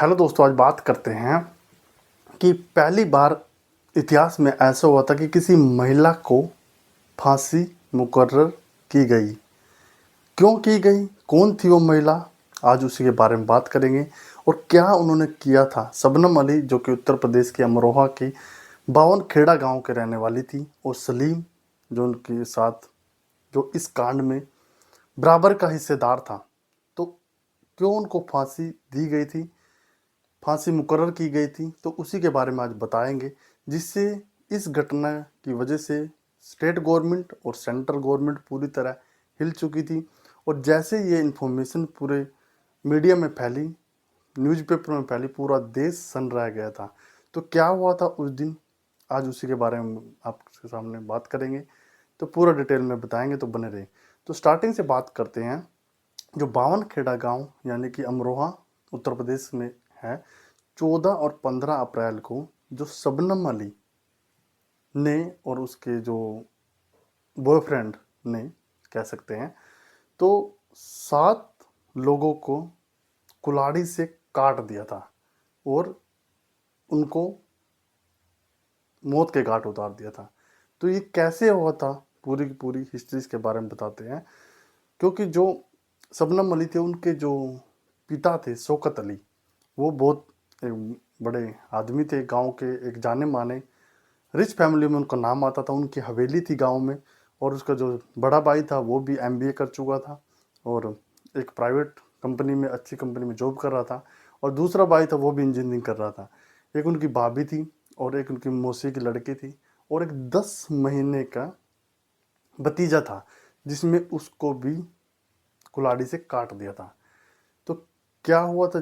Hello दोस्तों, आज बात करते हैं कि पहली बार इतिहास में ऐसा हुआ था कि किसी महिला को फांसी मुकर्रर की गई। क्यों की गई, कौन थी वो महिला, आज उसी के बारे में बात करेंगे। और क्या उन्होंने किया था। शबनम अली, जो कि उत्तर प्रदेश के अमरोहा की बावनखेड़ा गांव के रहने वाली थी, और सलीम, जो उनके साथ जो इस कांड में बराबर का हिस्सेदार था। तो क्यों उनको फांसी दी गई थी, फांसी मुकर्रर की गई थी, तो उसी के बारे में आज बताएंगे। जिससे इस घटना की वजह से स्टेट गवर्नमेंट और सेंट्रल गवर्नमेंट पूरी तरह हिल चुकी थी। और जैसे ये इन्फॉर्मेशन पूरे मीडिया में फैली, न्यूज़पेपर में फैली, पूरा देश सन रह गया था। तो क्या हुआ था उस दिन, आज उसी के बारे में आपके सामने बात करेंगे। तो पूरा डिटेल में बताएंगे, तो बने रहे। तो स्टार्टिंग से बात करते हैं। जो बावनखेड़ा गांव यानी कि अमरोहा उत्तर प्रदेश में है, 14 और 15 अप्रैल को जो शबनम अली ने और उसके जो बॉयफ्रेंड ने, कह सकते हैं, तो 7 लोगों को कुल्हाड़ी से काट दिया था और उनको मौत के घाट उतार दिया था। तो ये कैसे हुआ था, पूरी की पूरी हिस्ट्री के बारे में बताते हैं। क्योंकि जो शबनम अली थे, उनके जो पिता थे शौकत अली, वो बहुत एक बड़े आदमी थे, गांव के एक जाने माने रिच फैमिली में उनका नाम आता था। उनकी हवेली थी गांव में। और उसका जो बड़ा भाई था वो भी एमबीए कर चुका था और एक प्राइवेट कंपनी में, अच्छी कंपनी में जॉब कर रहा था। और दूसरा भाई था, वो भी इंजीनियरिंग कर रहा था। एक उनकी भाभी थी और एक उनकी मौसी की लड़की थी और एक 10 महीने का भतीजा था, जिसमें उसको भी कुल्हाड़ी से काट दिया था। तो क्या हुआ था,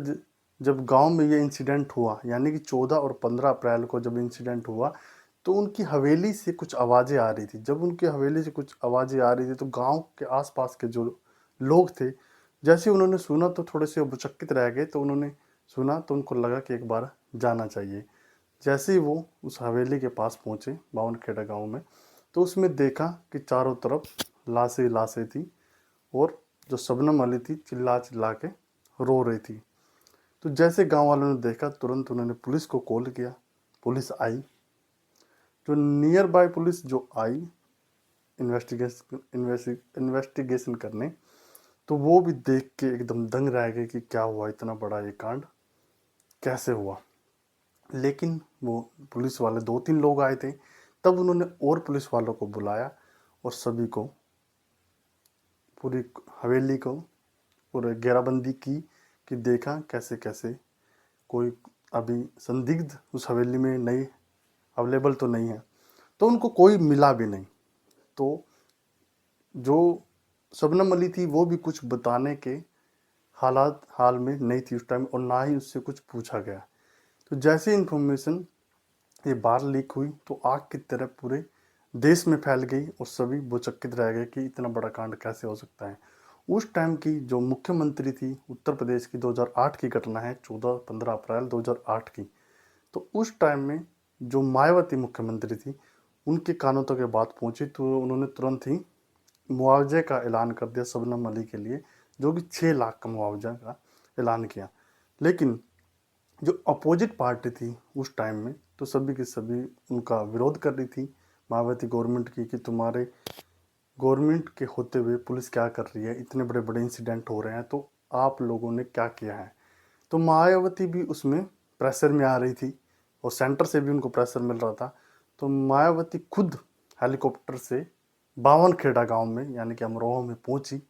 जब गांव में ये इंसिडेंट हुआ, यानी कि 14 और 15 अप्रैल को जब इंसिडेंट हुआ, तो उनकी हवेली से कुछ आवाज़ें आ रही थी। जब उनकी हवेली से कुछ आवाज़ें आ रही थी, तो गांव के आसपास के जो लोग थे, जैसे उन्होंने सुना तो थोड़े से भौचक्कित रह गए। तो उन्होंने सुना तो उनको लगा कि एक बार जाना चाहिए। जैसे ही वो उस हवेली के पास पहुंचे, बावनखेड़ा गांव में, तो उसमें देखा कि चारों तरफ लाशें लाशें थी। और जो शबनम अली थी, चिल्ला चिल्ला के रो रही थी। तो जैसे गांव वालों ने देखा, तुरंत उन्होंने पुलिस को कॉल किया। पुलिस आई। जो नियर बाय पुलिस जो आई इन्वेस्टिगेशन करने, तो वो भी देख के एकदम दंग रह गए कि क्या हुआ, इतना बड़ा ये कांड कैसे हुआ। लेकिन वो पुलिस वाले 2-3 लोग आए थे। तब उन्होंने और पुलिस वालों को बुलाया और सभी को, पूरी हवेली को पूरे घेराबंदी की, कि देखा कैसे कैसे कोई अभी संदिग्ध उस हवेली में नहीं, अवेलेबल तो नहीं है। तो उनको कोई मिला भी नहीं। तो जो शबनम अली थी, वो भी कुछ बताने के हालात हाल में नहीं थी उस टाइम, और ना ही उससे कुछ पूछा गया। तो जैसे इन्फॉर्मेशन ये बाहर लीक हुई, तो आग की तरह पूरे देश में फैल गई और सभी भौचक्कित रह गए कि इतना बड़ा कांड कैसे हो सकता है। उस टाइम की जो मुख्यमंत्री थी उत्तर प्रदेश की, 2008 की घटना है, 14-15 अप्रैल 2008 की। तो उस टाइम में जो मायावती मुख्यमंत्री थी, उनके कानों तक ये बात पहुंची, तो उन्होंने तुरंत ही मुआवजे का ऐलान कर दिया शबनम अली के लिए, जो कि 6 लाख का मुआवजा का ऐलान किया। लेकिन जो अपोजिट पार्टी थी उस टाइम में, तो सभी की सभी उनका विरोध कर रही थी मायावती गवर्नमेंट की, कि तुम्हारे गवर्नमेंट के होते हुए पुलिस क्या कर रही है, इतने बड़े बड़े इंसिडेंट हो रहे हैं, तो आप लोगों ने क्या किया है। तो मायावती भी उसमें प्रेशर में आ रही थी और सेंटर से भी उनको प्रेशर मिल रहा था। तो मायावती खुद हेलीकॉप्टर से बावनखेड़ा गांव में, यानी कि अमरोहा में पहुंची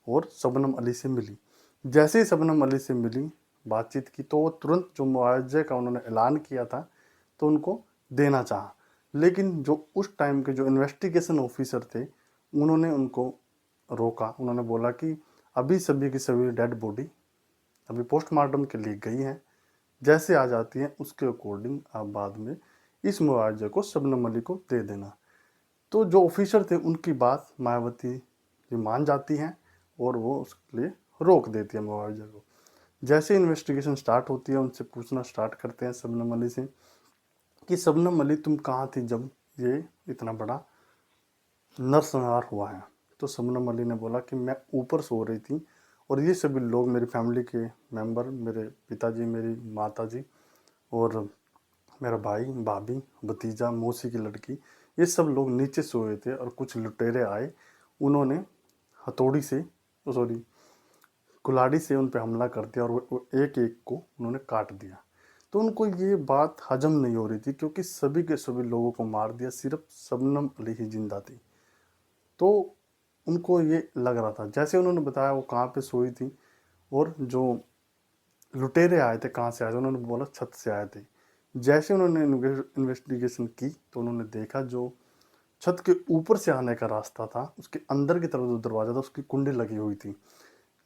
और शबनम अली से मिली। जैसे ही शबनम अली से मिली, बातचीत की, तो वो तुरंत जो मुआवजे का उन्होंने ऐलान किया था, तो उनको देना चाहा। लेकिन जो उस टाइम के जो इन्वेस्टिगेशन ऑफिसर थे, उन्होंने उनको रोका। उन्होंने बोला कि अभी सभी की सभी डेड बॉडी अभी पोस्टमार्टम के लिए गई हैं, जैसे आ जाती हैं उसके अकॉर्डिंग आप बाद में इस मुआवजे को शबनम अली को दे देना। तो जो ऑफिसर थे, उनकी बात मायावती जी मान जाती हैं और वो उसके लिए रोक देती है मुआवजे को। जैसे इन्वेस्टिगेशन स्टार्ट होती है, उनसे पूछना स्टार्ट करते हैं शबनम अली से, कि शबनम अली तुम कहाँ थी जब ये इतना बड़ा नरसंहार हुआ है। तो शबनम अली ने बोला कि मैं ऊपर सो रही थी और ये सभी लोग मेरी फैमिली के मेंबर, मेरे पिताजी, मेरी माताजी और मेरा भाई, भाभी, भतीजा, मौसी की लड़की, ये सब लोग नीचे सोए थे और कुछ लुटेरे आए। उन्होंने हथौड़ी से, सॉरी, कुल्हाड़ी से उन पे हमला कर दिया और वो एक एक को उन्होंने काट दिया। तो उनको ये बात हजम नहीं हो रही थी, क्योंकि सभी के सभी लोगों को मार दिया, सिर्फ शबनम अली ही जिंदा थी। तो उनको ये लग रहा था, जैसे उन्होंने बताया वो कहाँ पे सोई थी और जो लुटेरे आए थे कहाँ से आए थे, उन्होंने बोला छत से आए थे। जैसे उन्होंने इन्वेस्टिगेशन की तो उन्होंने देखा जो छत के ऊपर से आने का रास्ता था, उसके अंदर की तरफ जो दरवाज़ा था उसकी कुंडी लगी हुई थी।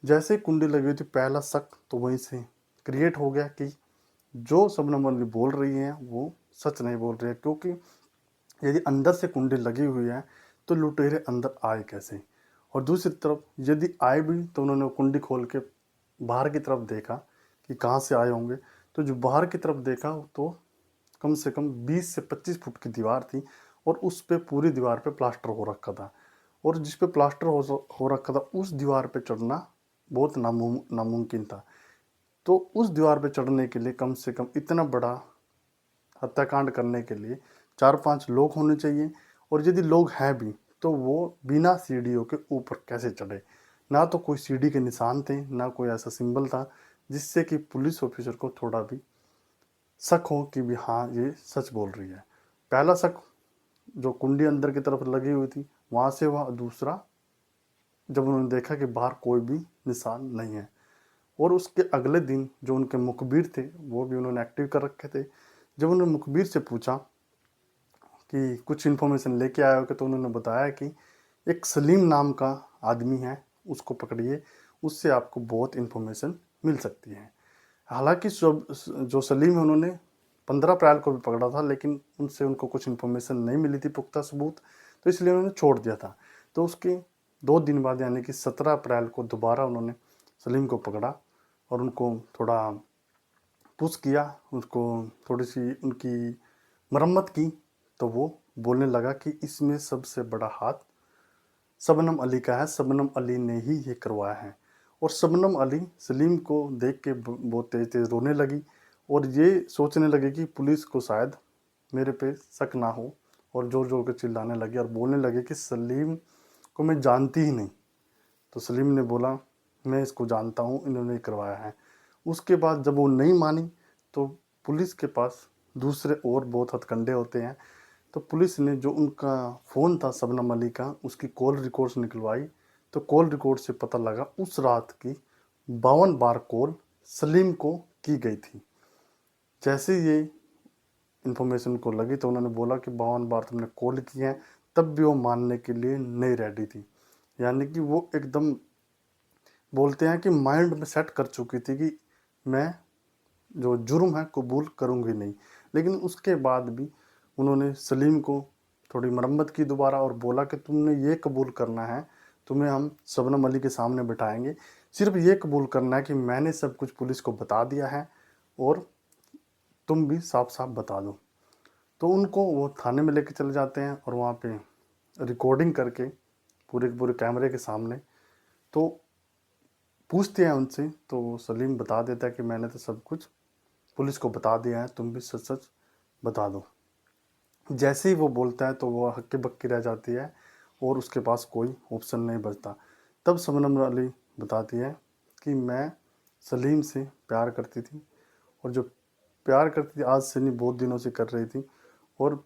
जैसे ही कुंडी लगी हुई थी, पहला शक तो वहीं से क्रिएट हो गया कि जो शबनम अली बोल रही हैं वो सच नहीं बोल रही है, क्योंकि यदि अंदर से कुंडी लगी हुई है तो लुटेरे अंदर आए कैसे। और दूसरी तरफ यदि आए भी तो उन्होंने वो कुंडी खोल के बाहर की तरफ देखा कि कहाँ से आए होंगे। तो जो बाहर की तरफ देखा तो कम से कम 20 से 25 फुट की दीवार थी और उस पे पूरी दीवार पे प्लास्टर हो रखा था। और जिस पे प्लास्टर हो रखा था उस दीवार पे चढ़ना बहुत नामुमकिन था। तो उस दीवार पे चढ़ने के लिए कम से कम इतना बड़ा हत्याकांड करने के लिए 4-5 लोग होने चाहिए। और यदि लोग हैं भी तो वो बिना सीढ़ियों के ऊपर कैसे चढ़े। ना तो कोई सीढ़ी के निशान थे, ना कोई ऐसा सिंबल था जिससे कि पुलिस ऑफिसर को थोड़ा भी शक हो कि भी हाँ ये सच बोल रही है। पहला शक जो कुंडी अंदर की तरफ लगी हुई थी वहाँ से हुआ। दूसरा, जब उन्होंने देखा कि बाहर कोई भी निशान नहीं है। और उसके अगले दिन जो उनके मुखबिर थे वो भी उन्होंने एक्टिव कर रखे थे। जब उन्होंने मुखबिर से पूछा कि कुछ इन्फॉर्मेशन लेके आए हो कि, तो उन्होंने बताया कि एक सलीम नाम का आदमी है, उसको पकड़िए, उससे आपको बहुत इन्फॉर्मेशन मिल सकती है। हालांकि जो सलीम है उन्होंने 15 अप्रैल को भी पकड़ा था, लेकिन उनसे उनको कुछ इन्फॉर्मेशन नहीं मिली थी, पुख्ता सबूत, तो इसलिए उन्होंने छोड़ दिया था। तो उसके 2 दिन बाद यानी कि 17 अप्रैल को दोबारा उन्होंने सलीम को पकड़ा और उनको थोड़ा पुश किया, उसको थोड़ी सी उनकी मरम्मत की। तो वो बोलने लगा कि इसमें सबसे बड़ा हाथ शबनम अली का है, शबनम अली ने ही ये करवाया है। और शबनम अली सलीम को देख के बहुत तेज तेज रोने लगी और ये सोचने लगी कि पुलिस को शायद मेरे पे शक ना हो, और जोर जोर के चिल्लाने लगी और बोलने लगे कि सलीम को मैं जानती ही नहीं। तो सलीम ने बोला मैं इसको जानता हूँ, इन्होंने करवाया है। उसके बाद जब वो नहीं मानी तो पुलिस के पास दूसरे और बहुत हथकंडे होते हैं। तो पुलिस ने जो उनका फ़ोन था शबनम अली का, उसकी कॉल रिकॉर्ड्स निकलवाई। तो कॉल रिकॉर्ड से पता लगा उस रात की 52 बार कॉल सलीम को की गई थी। जैसे ये इन्फॉर्मेशन को लगी तो उन्होंने बोला कि 52 बार तुमने कॉल की है, तब भी वो मानने के लिए नहीं रेडी थी। यानी कि वो एकदम बोलते हैं कि माइंड में सेट कर चुकी थी कि मैं जो जुर्म है कबूल करूँगी नहीं। लेकिन उसके बाद भी उन्होंने सलीम को थोड़ी मरम्मत की दोबारा और बोला कि तुमने ये कबूल करना है, तुम्हें हम शबनम अली के सामने बिठाएंगे, सिर्फ ये कबूल करना है कि मैंने सब कुछ पुलिस को बता दिया है और तुम भी साफ साफ बता दो। तो उनको वो थाने में लेके चले जाते हैं और वहाँ पे रिकॉर्डिंग करके पूरे के पूरे कैमरे के सामने तो पूछते हैं उनसे। तो सलीम बता देता है कि मैंने तो सब कुछ पुलिस को बता दिया है, तुम भी सच सच बता दो। जैसे ही वो बोलता है तो वो हक्के बक्की रह जाती है और उसके पास कोई ऑप्शन नहीं बचता। तब शबनम अली बताती है कि मैं सलीम से प्यार करती थी, और जो प्यार करती थी आज से नहीं बहुत दिनों से कर रही थी। और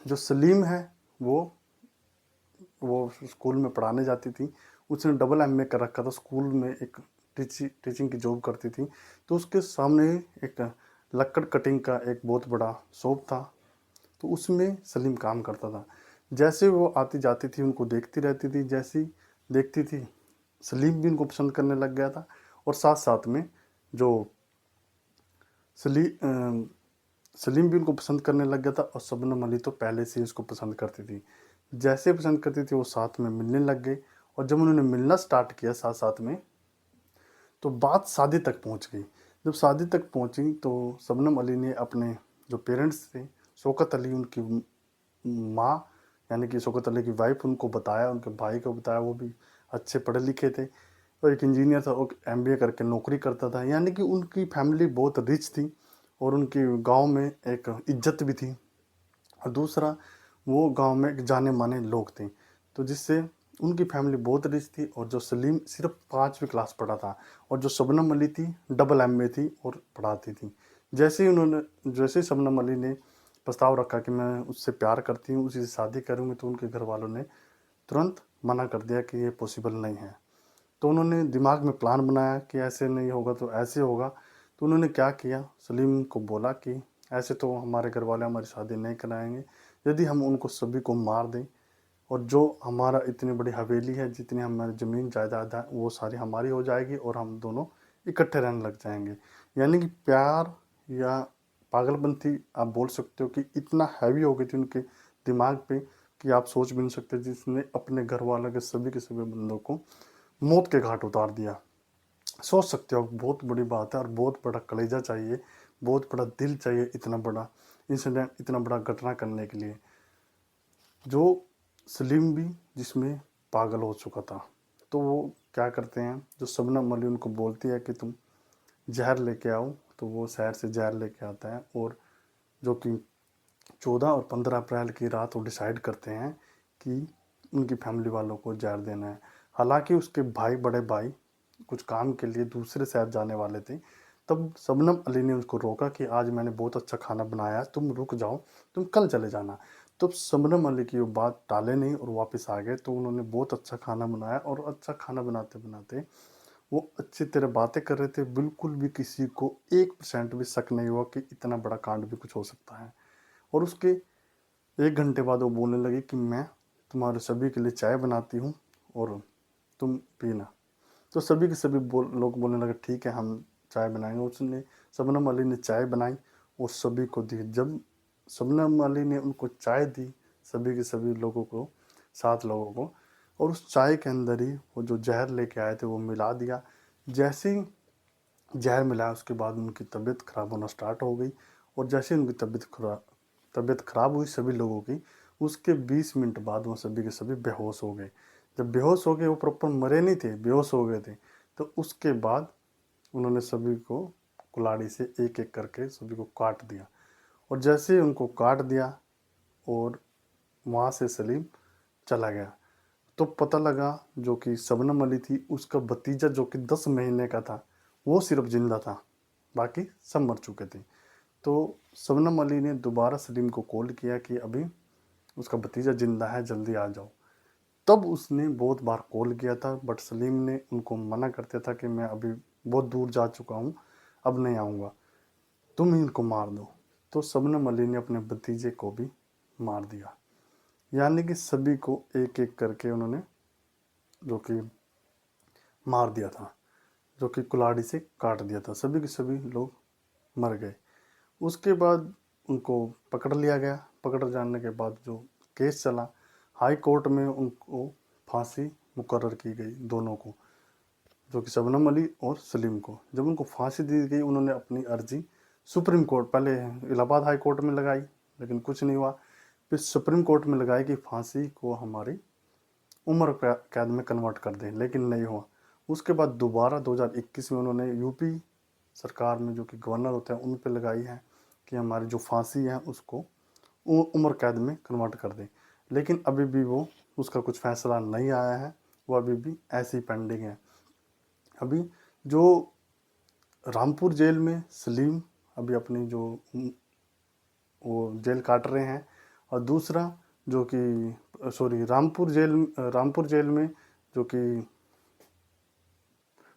जो सलीम है वो स्कूल में पढ़ाने जाती थी, उसने डबल एमए कर रखा था, स्कूल में एक टीचिंग की जॉब करती थी। तो उसके सामने एक लकड़ कटिंग का एक बहुत बड़ा शॉप था, तो उसमें सलीम काम करता था। जैसे वो आती जाती थी उनको देखती रहती थी, जैसी देखती थी सलीम भी उनको पसंद करने लग गया था। और साथ साथ में जो सली सलीम भी उनको पसंद करने लग गया था, और शबनम अली तो पहले से ही उसको पसंद करती थी। जैसे पसंद करती थी वो साथ में मिलने लग गए, और जब उन्होंने मिलना स्टार्ट किया साथ साथ में तो बात शादी तक पहुंच गई। जब शादी तक पहुंची तो शबनम अली ने अपने जो पेरेंट्स थे, शौकत अली उनकी माँ यानी कि शौकत अली की वाइफ, उनको बताया, उनके भाई को बताया, वो भी अच्छे पढ़े लिखे थे। और एक इंजीनियर था, वो एमबीए करके नौकरी करता था। यानी कि उनकी फैमिली बहुत रिच थी और उनकी गांव में एक इज्जत भी थी। और दूसरा, वो गांव में एक जाने माने लोग थे, तो जिससे उनकी फैमिली बहुत रिच थी। और जो सलीम सिर्फ 5वीं क्लास पढ़ा था, और जो शबनम अली थी डबल एमए थी और पढ़ाती थी। जैसे ही शबनम अली ने प्रस्ताव रखा कि मैं उससे प्यार करती हूँ, उसी से शादी करूँगी, तो उनके घर वालों ने तुरंत मना कर दिया कि ये पॉसिबल नहीं है। तो उन्होंने दिमाग में प्लान बनाया कि ऐसे नहीं होगा तो ऐसे होगा। तो उन्होंने क्या किया, सलीम को बोला कि ऐसे तो हमारे घर वाले हमारी शादी नहीं कराएंगे, यदि हम उनको सभी को मार दें, और जो हमारा इतनी बड़ी हवेली है, जितनी हमारी ज़मीन जायदाद है, वो सारी हमारी हो जाएगी और हम दोनों इकट्ठे रहने लग जाएंगे। यानी कि प्यार या पागलपंती आप बोल सकते हो कि इतना हैवी हो गई थी उनके दिमाग पे कि आप सोच भी नहीं सकते, जिसने अपने घर वालों के सभी बंदों को मौत के घाट उतार दिया। सोच सकते हो, बहुत बड़ी बात है और बहुत बड़ा कलेजा चाहिए, बहुत बड़ा दिल चाहिए इतना बड़ा इंसिडेंट, इतना बड़ा घटना करने के लिए। जो सलीम भी जिसमें पागल हो चुका था। तो वो क्या करते हैं, जो शबनम अली उनको बोलती है कि तुम जहर लेके आओ, तो वो शहर से जहर लेके आता है। और जो कि 14 और 15 अप्रैल की रात वो डिसाइड करते हैं कि उनकी फैमिली वालों को जहर देना है। हालांकि उसके भाई, बड़े भाई कुछ काम के लिए दूसरे शहर जाने वाले थे। तब शबनम अली ने उसको रोका कि आज मैंने बहुत अच्छा खाना बनाया है, तुम रुक जाओ, तुम कल चले जाना। तो शबनम अली की वो बात टाले नहीं और वापस आ गए। तो उन्होंने बहुत अच्छा खाना बनाया, और अच्छा खाना बनाते बनाते वो अच्छी तरह बातें कर रहे थे। बिल्कुल भी किसी को 1% भी शक नहीं हुआ कि इतना बड़ा कांड भी कुछ हो सकता है। और उसके 1 घंटे बाद वो बोलने लगी कि मैं तुम्हारे सभी के लिए चाय बनाती हूँ और तुम पीना। तो सभी के सभी लोग बोलने लगे ठीक है, हम चाय बनाएंगे। उसने, शबनम अली ने चाय बनाई और सभी को दी। जब शबनम अली ने उनको चाय दी, सभी के सभी लोगों को, 7 लोगों को, और उस चाय के अंदर ही वो जो जहर लेके आए थे वो मिला दिया। जैसे ही जहर मिलाया, उसके बाद उनकी तबीयत ख़राब होना स्टार्ट हो गई। और जैसे उनकी तबीयत ख़राब हुई सभी लोगों की, उसके 20 मिनट बाद वो सभी के सभी बेहोश हो गए। जब बेहोश हो गए, वो प्रॉपर मरे नहीं थे, बेहोश हो गए थे। तो उसके बाद उन्होंने सभी को कुल्हाड़ी से एक एक करके सभी को काट दिया। और जैसे ही उनको काट दिया और वहाँ से सलीम चला गया, तो पता लगा जो कि शबनम अली थी, उसका भतीजा जो कि 10 महीने का था, वो सिर्फ जिंदा था, बाकी सब मर चुके थे। तो शबनम अली ने दोबारा सलीम को कॉल किया कि अभी उसका भतीजा जिंदा है, जल्दी आ जाओ। तब उसने बहुत बार कॉल किया था, बट सलीम ने उनको मना करता था कि मैं अभी बहुत दूर जा चुका हूँ, अब नहीं आऊँगा, तुम ही इनको मार दो। तो शबनम अली ने अपने भतीजे को भी मार दिया। यानी कि सभी को एक एक करके उन्होंने जो कि मार दिया था, जो कि कुल्हाड़ी से काट दिया था। सभी के सभी लोग मर गए। उसके बाद उनको पकड़ लिया गया। पकड़ जाने के बाद जो केस चला, हाई कोर्ट में उनको फांसी मुकर्रर की गई, दोनों को, जो कि शबनम अली और सलीम को। जब उनको फांसी दी गई, उन्होंने अपनी अर्जी सुप्रीम कोर्ट, पहले इलाहाबाद हाई कोर्ट में लगाई, लेकिन कुछ नहीं हुआ। फिर सुप्रीम कोर्ट में लगाई कि फांसी को हमारी उम्र कैद में कन्वर्ट कर दें, लेकिन नहीं हुआ। उसके बाद दोबारा 2021 में उन्होंने यूपी सरकार में जो कि गवर्नर होते हैं उन पे लगाई है कि हमारी जो फांसी है उसको उम्र कैद में कन्वर्ट कर दें। लेकिन अभी भी वो, उसका कुछ फैसला नहीं आया है, वो अभी भी ऐसी पेंडिंग है। अभी जो रामपुर जेल में सलीम अभी अपनी जो वो जेल काट रहे हैं, और दूसरा जो कि सॉरी रामपुर जेल में जो कि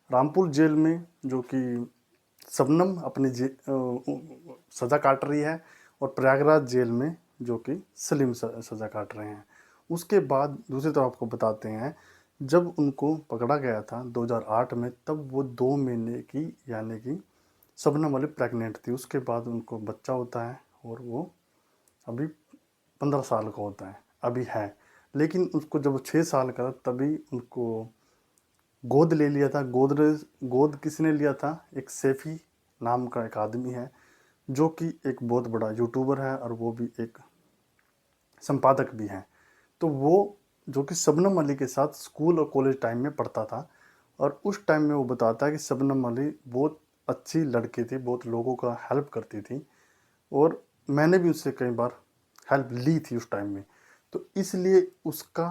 रामपुर जेल में जो कि शबनम अपनी सज़ा काट रही है, और प्रयागराज जेल में जो कि सलीम सज़ा काट रहे हैं। उसके बाद दूसरी तरफ आपको बताते हैं, जब उनको पकड़ा गया था 2008 में, तब वो 2 महीने की, यानी कि शबनम वाली प्रेग्नेंट थी। उसके बाद उनको बच्चा होता है और वो अभी 15 साल का होता है, अभी है। लेकिन उसको जब 6 साल का तभी उनको गोद ले लिया था। गोद किसने लिया था, एक सैफी नाम का एक आदमी है, जो कि एक बहुत बड़ा यूट्यूबर है और वो भी एक संपादक भी है। तो वो जो कि शबनम अली के साथ स्कूल और कॉलेज टाइम में पढ़ता था, और उस टाइम में वो बताता है कि शबनम अली बहुत अच्छी लड़की थी, बहुत लोगों का हेल्प करती थी और मैंने भी उससे कई बार हेल्प ली थी उस टाइम में। तो इसलिए उसका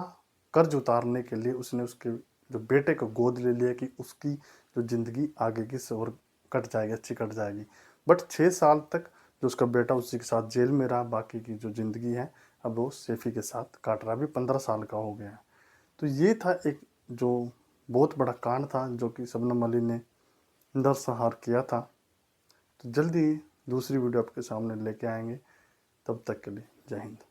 कर्ज उतारने के लिए उसने उसके जो बेटे को गोद ले लिया कि उसकी जो ज़िंदगी आगे की से और कट जाएगी, अच्छी कट जाएगी। बट 6 साल तक जो उसका बेटा उसी के साथ जेल में रहा, बाकी की जो ज़िंदगी है अब वो सैफ़ी के साथ काट रहा है, अभी 15 साल का हो गया है। तो ये था एक जो बहुत बड़ा कांड था जो कि शबनम अली ने नरसंहार किया था। तो जल्दी दूसरी वीडियो आपके सामने लेके आएंगे, तब तक के लिए जय हिंद।